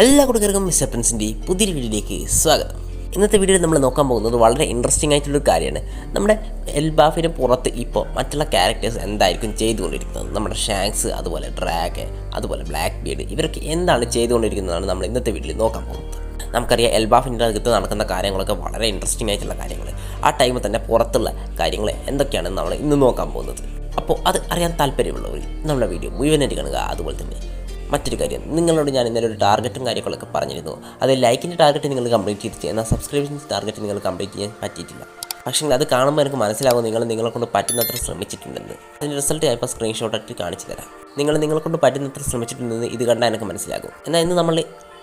എല്ലാ കൂട്ടുകാർക്കും മിസ്റ്റർ പ്രിൻസിൻ്റെ പുതിയൊരു വീഡിയോയിലേക്ക് സ്വാഗതം. ഇന്നത്തെ വീഡിയോയിൽ നമ്മൾ നോക്കാൻ പോകുന്നത് വളരെ ഇൻട്രസ്റ്റിംഗ് ആയിട്ടുള്ളൊരു കാര്യമാണ്. നമ്മുടെ എൽബാഫിന് പുറത്ത് ഇപ്പോൾ മറ്റുള്ള ക്യാരക്ടേഴ്സ് എന്തായിരിക്കും ചെയ്തുകൊണ്ടിരിക്കുന്നത്. നമ്മുടെ ഷാങ്ക്സ്, അതുപോലെ ഡ്രാഗൺ, അതുപോലെ ബ്ലാക്ക് ബീഡ്, ഇവരൊക്കെ എന്താണ് ചെയ്തുകൊണ്ടിരിക്കുന്നതാണ് നമ്മൾ ഇന്നത്തെ വീഡിയോയിൽ നോക്കാൻ പോകുന്നത്. നമുക്കറിയാം എൽബാഫിൻ്റെ അകത്ത് നടക്കുന്ന കാര്യങ്ങളൊക്കെ വളരെ ഇൻട്രസ്റ്റിംഗ് ആയിട്ടുള്ള കാര്യങ്ങൾ. ആ ടൈമിൽ തന്നെ പുറത്തുള്ള കാര്യങ്ങൾ എന്തൊക്കെയാണെന്ന് നമ്മൾ ഇന്ന് നോക്കാൻ പോകുന്നത്. അപ്പോൾ അത് അറിയാൻ താല്പര്യമുള്ളവർ നമ്മുടെ വീഡിയോ മുഴുവനായിട്ട് കാണുക. അതുപോലെ തന്നെ മറ്റൊരു കാര്യം, നിങ്ങളോട് ഞാൻ ഇന്നലെ ഒരു ടാർഗറ്റും കാര്യങ്ങളൊക്കെ പറഞ്ഞിരുന്നു. അത് ലൈക്കിൻ്റെ ടാർഗറ്റ് നിങ്ങൾ കംപ്ലീറ്റ് ചെയ്തിട്ട്, എന്നാൽ സബ്സ്ക്രിപ്ഷൻസ് ടാർഗറ്റ് നിങ്ങൾ കംപ്ലീറ്റ് ചെയ്യാൻ പറ്റിയിട്ടില്ല. പക്ഷേ അത് കാണുമ്പോൾ എനിക്ക് മനസ്സിലാവും നിങ്ങളെ കൊണ്ട് പറ്റുന്നത്ര ശ്രമിച്ചിട്ടുണ്ടെന്ന്. അതിൻ്റെ റിസൾട്ട് ഞാൻ ഇപ്പോൾ സ്ക്രീൻഷോട്ട് ആയിട്ട് കാണിച്ചു തരാം. നിങ്ങളെ കൊണ്ട് പറ്റുന്നത്ര ശ്രമിച്ചിട്ടുണ്ടെന്ന് ഇത് കണ്ടാൽ എനിക്ക് മനസ്സിലാകും. എന്നാൽ ഇന്ന് നമ്മൾ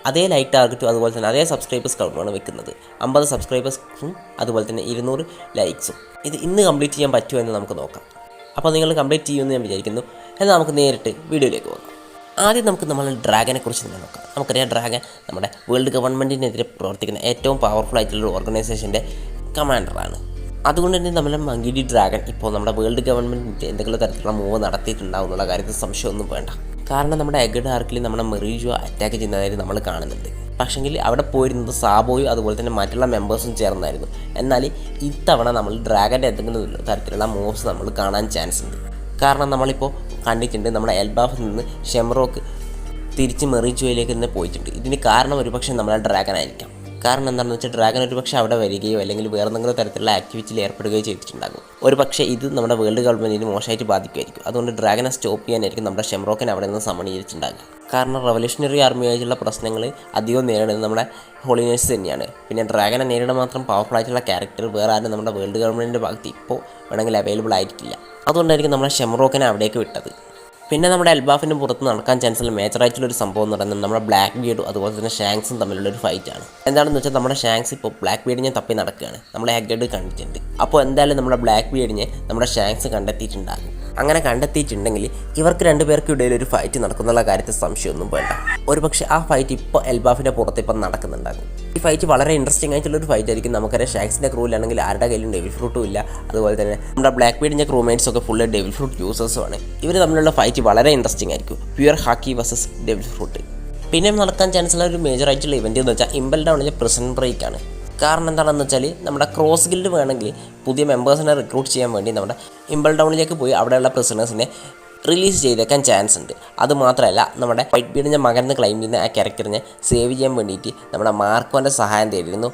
അതേ ലൈക്ക് ടാർഗറ്റും അതുപോലെ തന്നെ അതേ സബ്സ്ക്രൈബേഴ്സ് കൗണ്ടുമാണ് വെക്കുന്നത്. 50 സബ്സ്ക്രൈബേഴ്സും അതുപോലെ തന്നെ 200 ലൈക്സും. ഇത് ഇന്ന് കംപ്ലീറ്റ് ചെയ്യാൻ പറ്റുമോ എന്ന് നമുക്ക് നോക്കാം. അപ്പോൾ നിങ്ങൾ കംപ്ലീറ്റ് ചെയ്യുമെന്ന് ഞാൻ വിചാരിക്കുന്നു. എന്നാൽ നമുക്ക് നേരിട്ട് വീഡിയോയിലേക്ക് പോകാം. ആദ്യം നമുക്ക് നമ്മൾ ഡ്രാഗനെ കുറിച്ച് തന്നെ നോക്കാം. നമുക്കറിയാം ഡ്രാഗൺ നമ്മുടെ വേൾഡ് ഗവൺമെൻറ്റിനെതിരെ പ്രവർത്തിക്കുന്ന ഏറ്റവും പവർഫുൾ ആയിട്ടുള്ള ഓർഗനൈസേഷൻ്റെ കമാൻഡറാണ്. അതുകൊണ്ട് തന്നെ നമ്മുടെ മങ്കിഡി ഡ്രാഗൺ ഇപ്പോൾ നമ്മുടെ വേൾഡ് ഗവൺമെൻറ്റിൻ്റെ എന്തെങ്കിലും തരത്തിലുള്ള മൂവ് നടത്തിയിട്ടുണ്ടാവും എന്നുള്ള കാര്യത്തിൽ സംശയമൊന്നും വേണ്ട. കാരണം നമ്മുടെ എഗ് ഡാർക്കിൽ നമ്മുടെ മെറീജോ അറ്റാക്ക് ചെയ്യുന്നതായിട്ട് നമ്മൾ കാണുന്നുണ്ട്. പക്ഷെങ്കിൽ അവിടെ പോയിരുന്നത് സാബോയും അതുപോലെ തന്നെ മറ്റുള്ള മെമ്പേഴ്സും ചേർന്നായിരുന്നു. എന്നാൽ ഇത്തവണ നമ്മൾ ഡ്രാഗൻ്റെ എന്തെങ്കിലും തരത്തിലുള്ള മൂവ്സ് നമ്മൾ കാണാൻ ചാൻസ് ഉണ്ട്. കാരണം നമ്മളിപ്പോൾ കണ്ടിട്ടുണ്ട് നമ്മുടെ എൽബാഫിൽ നിന്ന് ഷെംറോക്ക് തിരിച്ച് മെറീജോയിലേക്ക് തന്നെ പോയിട്ടുണ്ട്. ഇതിന് കാരണം ഒരുപക്ഷെ നമ്മളെ ഡ്രാഗൺ ആയിരിക്കാം. കാരണം എന്താണെന്ന് വെച്ചാൽ ഡ്രാഗൺ ഒരുപക്ഷെ അവിടെ വരികയോ അല്ലെങ്കിൽ വേറെ എന്തെങ്കിലും തരത്തിലുള്ള ആക്ടിവിറ്റിയിൽ ഏർപ്പെടുകയോ ചെയ്തിട്ടുണ്ടാകും. ഒരുപക്ഷെ ഇത് നമ്മുടെ വേൾഡ് ഗവൺമെൻറ്റിന് മോശമായിട്ട് ബാധിക്കുമായിരിക്കും. അതുകൊണ്ട് ഡ്രാഗനെ സ്റ്റോപ്പ് ചെയ്യാനായിരിക്കും നമ്മുടെ ഷെംറോക്കിനെ അവിടെ നിന്ന് സമൺ ചെയ്തിട്ടുണ്ടാകുക. കാരണം റവല്യൂഷണറി ആർമിയായിട്ടുള്ള പ്രശ്നങ്ങൾ അധികം നേരിടുന്നത് നമ്മുടെ ഹോളിനേഴ്സ് തന്നെയാണ്. പിന്നെ ഡ്രാഗനെ നേരിടാൻ മാത്രം പവർഫുൾ ആയിട്ടുള്ള ക്യാരക്ടർ വേറെ ആരും നമ്മുടെ വേൾഡ് ഗവൺമെൻറ്റിൻ്റെ ഭാഗത്ത് ഇപ്പോൾ വേണമെങ്കിൽ അവൈലബിൾ ആയിരിക്കില്ല. അതുകൊണ്ടായിരിക്കും നമ്മളെ ഷെംറോക്കിനെ അവിടേക്ക് വിട്ടത്. പിന്നെ നമ്മുടെ എൽബാഫിൻ്റെ പുറത്ത് നടക്കാൻ ചാൻസുള്ള മേജറായിട്ടുള്ളൊരു സംഭവം എന്ന് പറയുന്നത് നമ്മുടെ ബ്ലാക്ക് ബീഡും അതുപോലെ തന്നെ ഷാങ്ക്സും തമ്മിലുള്ളൊരു ഫൈറ്റാണ്. എന്താണെന്ന് വെച്ചാൽ നമ്മുടെ ഷാങ്ക്സ് ഇപ്പോൾ ബ്ലാക്ക് ബീഡിനെ തപ്പി നടക്കുകയാണ്. നമ്മളെ ഹെഡ് കണ്ടിട്ടുണ്ട്. അപ്പോൾ എന്തായാലും നമ്മുടെ ബ്ലാക്ക് ബീഡിനെ നമ്മുടെ ഷാങ്ക്സ് കണ്ടെത്തിയിട്ടുണ്ടാകും. അങ്ങനെ കണ്ടെത്തിയിട്ടുണ്ടെങ്കിൽ ഇവർക്ക് രണ്ടുപേർക്കും ഇടയിൽ ഒരു ഫൈറ്റ് നടക്കുന്നുള്ള കാര്യത്തിൽ സംശയമൊന്നും വേണ്ട. ഒരുപക്ഷെ ആ ഫൈറ്റ് ഇപ്പോൾ എൽബാഫിൻ്റെ പുറത്ത് ഇപ്പം നടക്കുന്നുണ്ടാകും. ഈ ഫൈറ്റ് വളരെ ഇൻട്രസ്റ്റിംഗ് ആയിട്ടുള്ളൊരു ഫൈറ്റ് ആയിരിക്കും. നമുക്കറിയാം ഷാങ്ക്സിൻ്റെ ക്രൂവിലാണെങ്കിൽ ആരുടെ കയ്യിലും ഡെവിൽ ഫ്രൂട്ടും ഇല്ല. അതുപോലെ തന്നെ നമ്മുടെ ബ്ലാക്ക് ബീഡിൻ്റെ ക്രൂമേറ്റ്സ് ഒക്കെ ഫുള്ള് ഡെവിൽ ഫ്രൂട്ട് യൂസേഴ്സുമാണ്. ഇവർ തമ്മിലുള്ള ഫൈറ്റ് വളരെ ഇൻട്രസ്റ്റിംഗ് ആയിരിക്കും. Pure haki versus devil fruit. പിന്നെ നടക്കാൻ ചാൻസുള്ള ഒരു മേജറായിട്ടുള്ള ഇവൻറ്റ് എന്ന് വെച്ചാൽ ഇമ്പൽ ഡൗണിലെ പ്രിസൺ ബ്രേക്കാണ്. കാരണം എന്താണെന്ന് വെച്ചാൽ നമ്മുടെ ക്രോസ് ഗിൽഡ് വേണമെങ്കിൽ പുതിയ മെമ്പേഴ്സിനെ റിക്രൂട്ട് ചെയ്യാൻ വേണ്ടി നമ്മുടെ ഇമ്പൽ ഡൗണിലേക്ക് പോയി അവിടെയുള്ള പ്രിസണേഴ്സിനെ റിലീസ് ചെയ്തേക്കാൻ ചാൻസ് ഉണ്ട്. അതുമാത്രമല്ല നമ്മുടെ വൈറ്റ് ബീഡിൻ്റെ മകൻ എന്ന് ക്ലെയിം ചെയ്യുന്ന ആ ക്യാരക്ടറിനെ സേവ് ചെയ്യാൻ വേണ്ടിയിട്ട് നമ്മുടെ മാർക്കോൻ്റെ സഹായം തേടിയിരുന്നു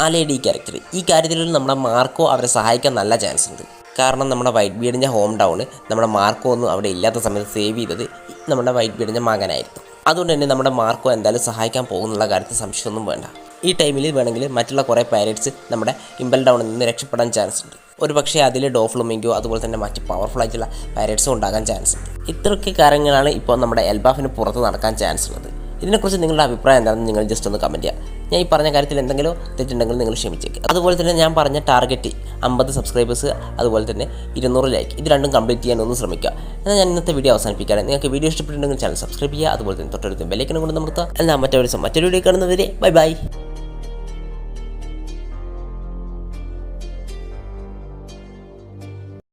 ആ ലേഡി ക്യാരക്ടർ. ഈ കാര്യത്തിൽ നമ്മുടെ മാർക്കോ അവരെ സഹായിക്കാൻ നല്ല ചാൻസ് ഉണ്ട്. കാരണം നമ്മുടെ വൈറ്റ് ബീഡിൻ്റെ ഹോം ടൗൺ നമ്മുടെ മാർക്കോ ഒന്നും അവിടെ ഇല്ലാത്ത സമയത്ത് സേവ് ചെയ്തത് നമ്മുടെ വൈറ്റ് ബീഡിൻ്റെ മകനായിരുന്നു. അതുകൊണ്ട് തന്നെ നമ്മുടെ മാർക്കോ എന്തായാലും സഹായിക്കാൻ പോകുന്നുള്ള കാര്യത്തിൽ സംശയമൊന്നും വേണ്ട. ഈ ടൈമിൽ വേണമെങ്കിൽ മറ്റുള്ള കുറേ പൈരറ്റ്സ് നമ്മുടെ ഇമ്പൽ ഡൗണിൽ നിന്ന് രക്ഷപ്പെടാൻ ചാൻസ് ഉണ്ട്. ഒരു പക്ഷേ അതിൽ ഡോഫ്ലുമിങ്കോ അതുപോലെ തന്നെ മറ്റ് പവർഫുൾ ആയിട്ടുള്ള പൈരറ്റ്സും ഉണ്ടാകാൻ ചാൻസ് ഉണ്ട്. ഇത്രയൊക്കെ കാര്യങ്ങളാണ് ഇപ്പോൾ നമ്മുടെ എൽബാഫിന് പുറത്ത് നടക്കാൻ ചാൻസ് ഉള്ളത്. ഇതിനെക്കുറിച്ച് നിങ്ങളുടെ അഭിപ്രായം എന്താണെന്ന് നിങ്ങൾ ജസ്റ്റ് ഒന്ന് കമൻറ്റ് ചെയ്യുക. ഞാൻ ഈ പറഞ്ഞ കാര്യത്തിൽ എന്തെങ്കിലും തെറ്റുണ്ടെങ്കിൽ നിങ്ങൾ ക്ഷമിച്ചേക്കുക. അതുപോലെ തന്നെ ഞാൻ പറഞ്ഞ ടാർഗറ്റ് 50 സബ്സ്ക്രൈബേഴ്സ് അതുപോലെ തന്നെ 200 ലൈക്ക്, ഇത് രണ്ടും കംപ്ലീറ്റ് ചെയ്യാനൊന്ന് ശ്രമിക്കുക. എന്നാൽ ഞാൻ ഇന്നത്തെ വീഡിയോ അവസാനിപ്പിക്കുകയാണ്. നിങ്ങൾക്ക് വീഡിയോ ഇഷ്ടപ്പെട്ടിട്ടുണ്ടെങ്കിൽ ചാനൽ സബ്സ്ക്രൈബ് ചെയ്യുക. അതുപോലെ തന്നെ തൊട്ടടുത്ത് ബെല്ലൈക്കനും കൊണ്ട് നിർത്തുക. എന്നാൽ മറ്റൊരു വീഡിയോ കാണുന്നവരെ ബൈ.